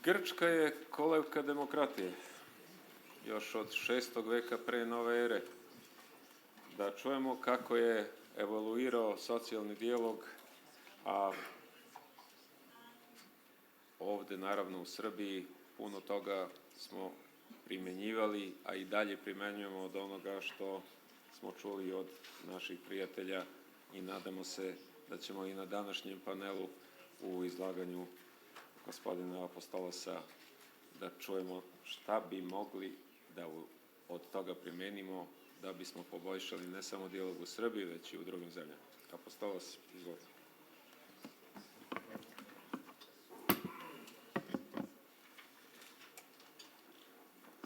Grčka je kolevka demokratije, još od 6. veka pre nove ere. Da čujemo kako je evoluirao socijalni dijalog, a ovde, naravno, u Srbiji puno toga smo primenjivali, a i dalje primenjujemo od onoga što smo čuli od naših prijatelja i nadamo se da ćemo i na današnjem panelu u izlaganju gospodina Apostolosa da čujemo šta bi mogli da od toga primenimo da bismo poboljšali ne samo dijalog u Srbiji, već i u drugim zemljama. Apostolos, izvolite.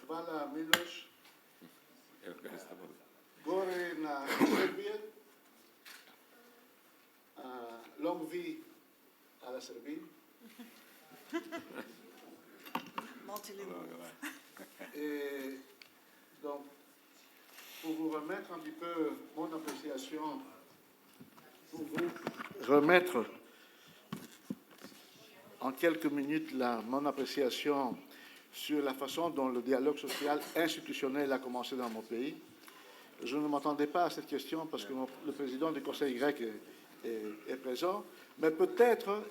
Hvala, Miloš. Evo ga isto boli. Gore na Srbije. Longue vie à la Serbie. Et donc, pour vous remettre un petit peu mon appréciation, pour vous remettre en quelques minutes mon appréciation sur la façon dont le dialogue social institutionnel a commencé dans mon pays. Je ne m'attendais pas à cette question parce que le président du Conseil grec est présent, mais peut-être,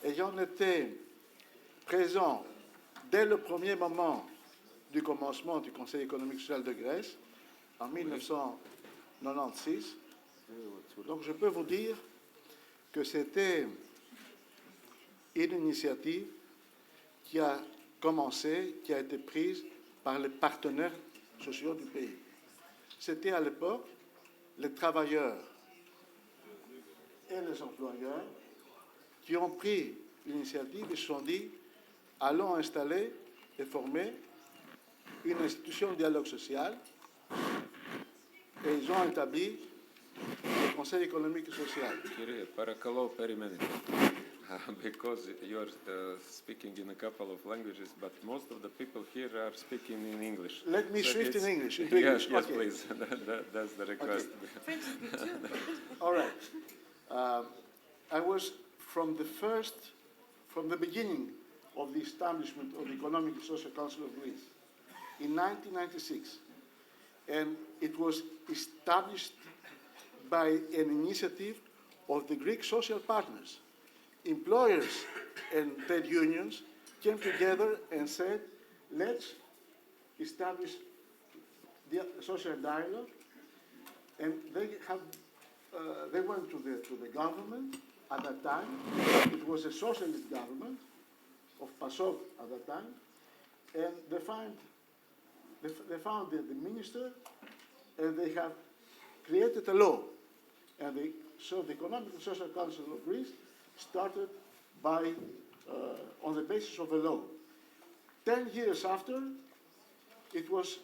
ayant été présent dès le premier moment du commencement du Conseil économique et social de Grèce, en 1996, donc je peux vous dire que c'était une initiative qui a commencé, qui a été prise par les partenaires sociaux du pays. C'était à l'époque les travailleurs et les employeurs qui ont pris l'initiative et se sont dit allons installer et former une institution de dialogue social, et ils ont établi le Conseil économique et social. Because you're speaking in a couple of languages, but most of the people here are speaking in English. Let me shift in English. Yes, okay. please. That's the request. Okay. All right. I was from the beginning of the establishment of the Economic and Social Council of Greece in 1996, and it was established by an initiative of the Greek social partners. Employers and trade unions came together and said, let's establish the social dialogue. And they went to the government at that time. It was a socialist government of PASOK at that time. And they found the minister, and they have created a law. And so the Economic and Social Council of Greece started on the basis of a law. 10 years after, it was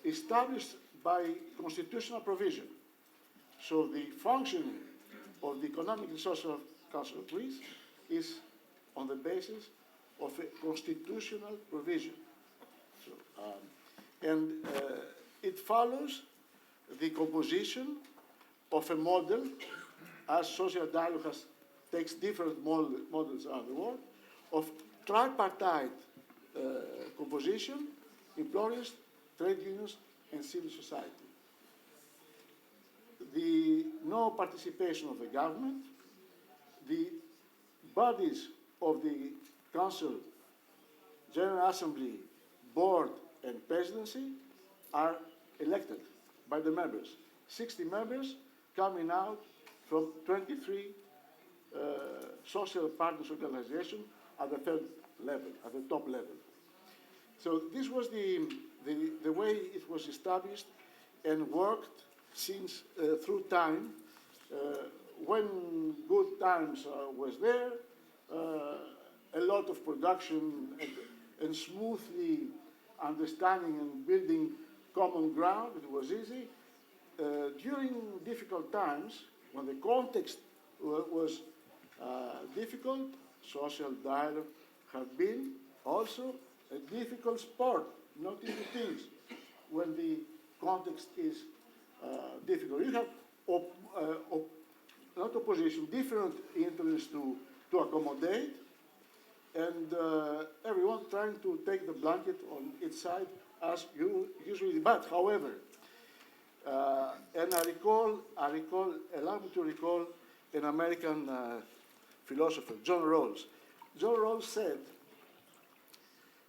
established by constitutional provision. So the functioning of the Economic and Social Council of Greece is on the basis of a constitutional provision. So, it follows the composition of a model, as social dialogue takes different models around the world, of tripartite composition, employers, trade unions, and civil society. No participation of the government. The bodies of the Council, General Assembly, Board, and Presidency are elected by the members. 60 members coming out from 23 social partners organizations at the third level, at the top level. So this was the way it was established and worked since through time. When good times was there, a lot of production and smoothly understanding and building common ground, it was easy. During difficult times, when the context was difficult, social dialogue have been also a difficult sport, not easy things, when the context is difficult. You have not opposition, different interests to accommodate, and everyone trying to take the blanket on its side as you usually. But however, and allow me to recall an American philosopher, John Rawls. John Rawls said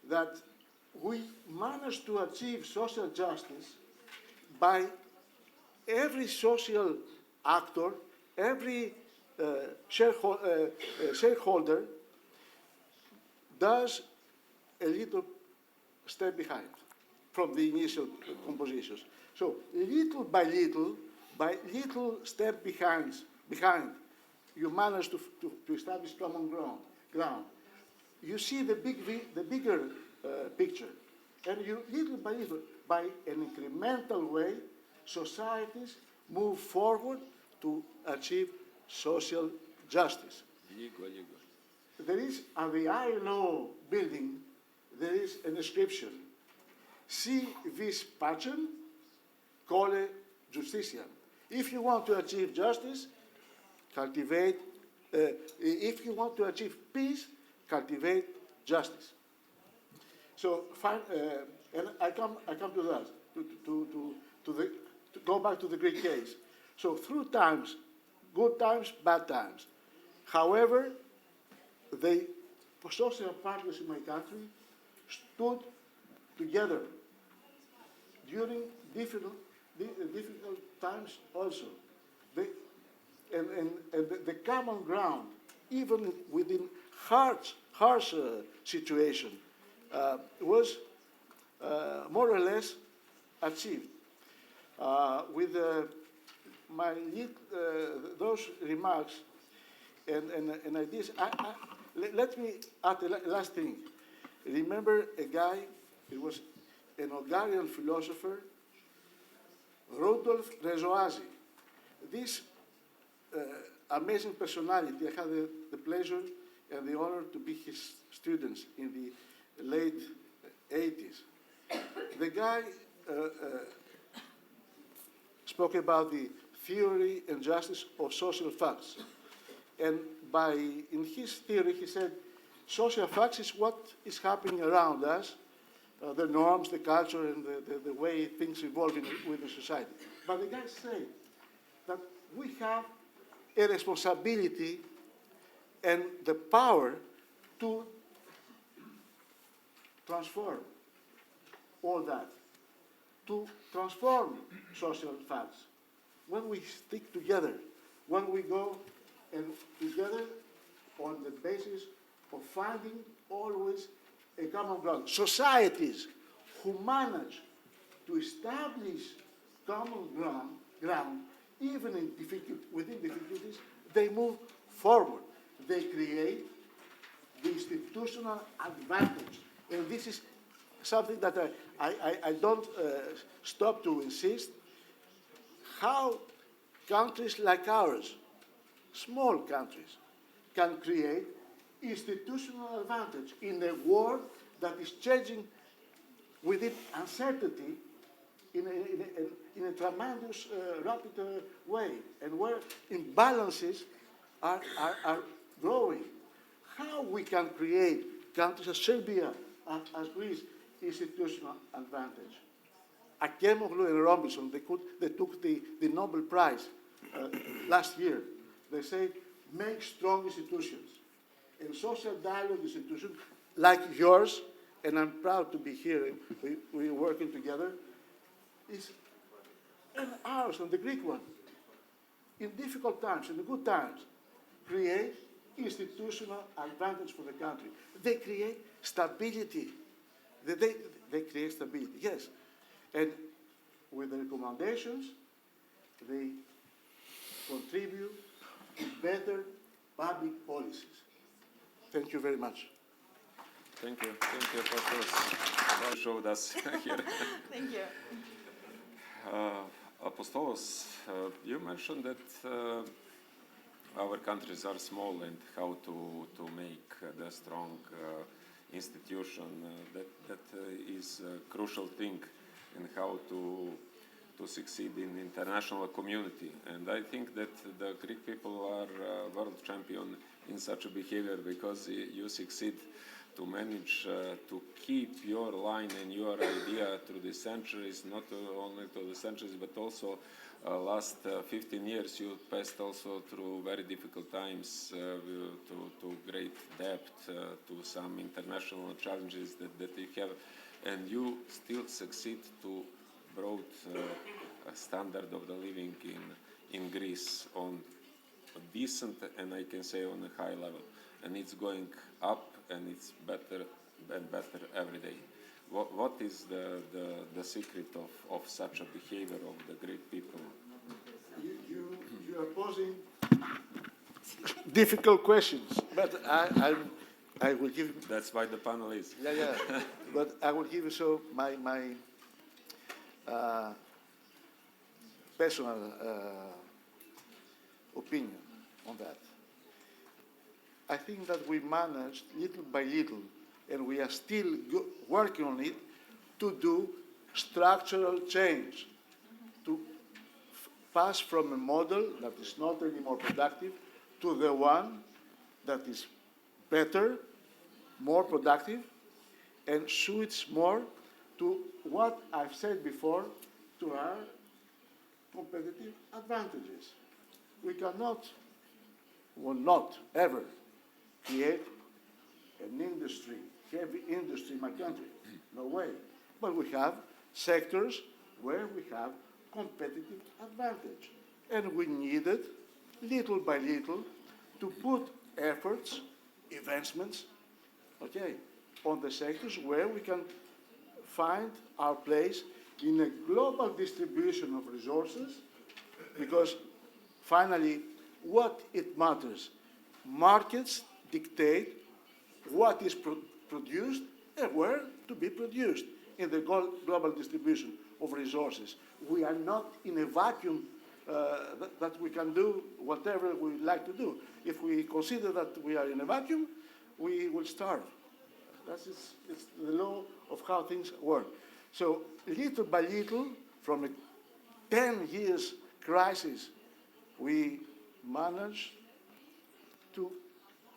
that we managed to achieve social justice by every social actor, every shareholder does a little step behind from the initial compositions. So little by little step behind, you manage to establish common ground. You see the bigger picture, and you little by little, by an incremental way, societies move forward to achieve social justice. There is, at the ILO building, there is an inscription: Si vis pacem, cole justitiam. If you want to achieve justice, cultivate, if you want to achieve peace, cultivate justice. So, and I come to that, to go back to the Greek case. So through times, good times, bad times. However, the social partners in my country stood together during difficult times also. And the common ground, even within harsh situation, was more or less achieved. With those remarks and ideas, let me add the last thing. Remember a guy, it was an Hungarian philosopher, Rudolf Rezoasi. This amazing personality, I had the pleasure and the honor to be his students in the late 80s. The guy spoke about the theory and justice of social facts. And in his theory, he said, social facts is what is happening around us, the norms, the culture, and the way things evolve with the society. But the guy said that we have a responsibility and the power to transform all that, to transform social facts. When we stick together, when we go and together on the basis of finding always a common ground. Societies who manage to establish common ground even within difficulties, they move forward. They create the institutional advantage. And this is something that I don't stop to insist. How countries like ours, small countries, can create institutional advantage in a world that is changing within uncertainty in a tremendous, rapid way, and where imbalances are growing. How we can create countries as Serbia, as Greece, institutional advantage. Akemoglu and Robinson, they took the Nobel Prize last year. They said, make strong institutions. And social dialogue institutions like yours, and I'm proud to be here, we're working together, and ours, and the Greek one, in difficult times, in the good times, create institutional advantage for the country. They create stability. They create stability, yes. And with the recommendations, they contribute to better public policies. Thank you very much. Thank you, Apostolus. You showed us here. Thank you. Apostolos, you mentioned that our countries are small and how to make the strong institution. That is a crucial thing in how to succeed in international community. And I think that the Greek people are world champion in such a behavior, because you succeed to manage to keep your line and your idea through the centuries, not only to the centuries, but also last 15 years you passed also through very difficult times, to great debt, to some international challenges that you have, and you still succeed to broad standard of the living in Greece on a decent, and I can say on a high level, and it's going up and it's better and better every day. What is the secret of such a behavior of the Greek people? You are posing difficult questions, but I will give. That's why the panel is. Yeah. But I will give you so my personal opinion on that. I think that we managed little by little, and we are still working on it, to do structural change, to pass from a model that is not anymore productive to the one that is better, more productive, and suits more to what I've said before, to our competitive advantages. We cannot, will not ever create an industry, heavy industry in my country. No way. But we have sectors where we have competitive advantage. And we needed, little by little, to put efforts, investments, on the sectors where we can find our place in a global distribution of resources, because finally, what it matters, markets dictate what is produced and where to be produced in the global distribution of resources. We are not in a vacuum that we can do whatever we like to do. If we consider that we are in a vacuum, we will starve. It's the law of how things work. So little by little, from a 10 years crisis, we managed to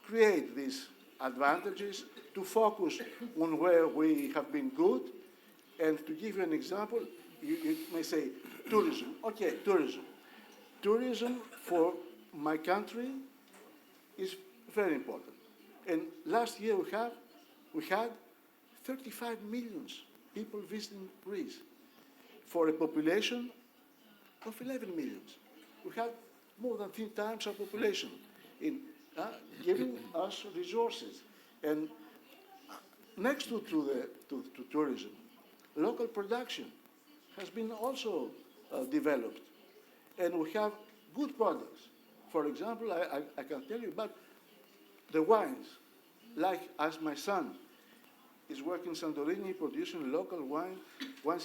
create these advantages, to focus on where we have been good. And to give you an example, you may say tourism. Okay, tourism. Tourism for my country is very important. And last year we had 35 million people visiting Greece for a population of 11 million. We had more than 3 times our population in giving us resources. And next to tourism, local production has been also developed. And we have good products. For example, I can tell you about the wines. Like as my son is working in Santorini producing local wines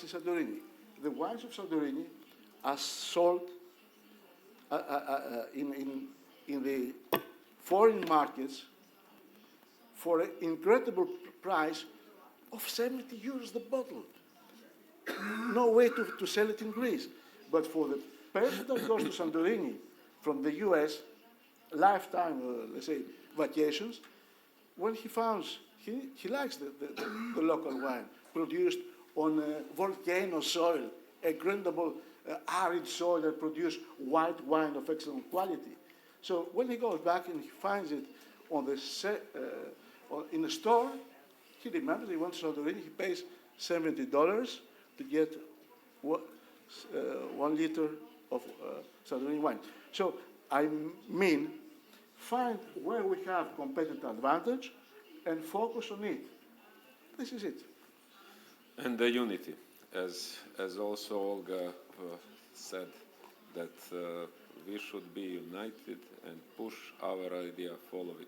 in Santorini. The wines of Santorini are sold in the foreign markets for an incredible price of 70 euros the bottle. No way to sell it in Greece. But for the person that goes to Santorini from the US, lifetime, let's say, vacations, when he finds, he likes the local wine produced on volcano soil, incredible arid soil that produce white wine of excellent quality. So when he goes back and he finds it on the in a store, he remembers he went to Santorini, he pays $70 to get 1 liter of Santorini wine. So I mean, find where we have competitive advantage and focus on it. This is it. And the unity, as also Olga said, that we should be united and push our idea, follow it.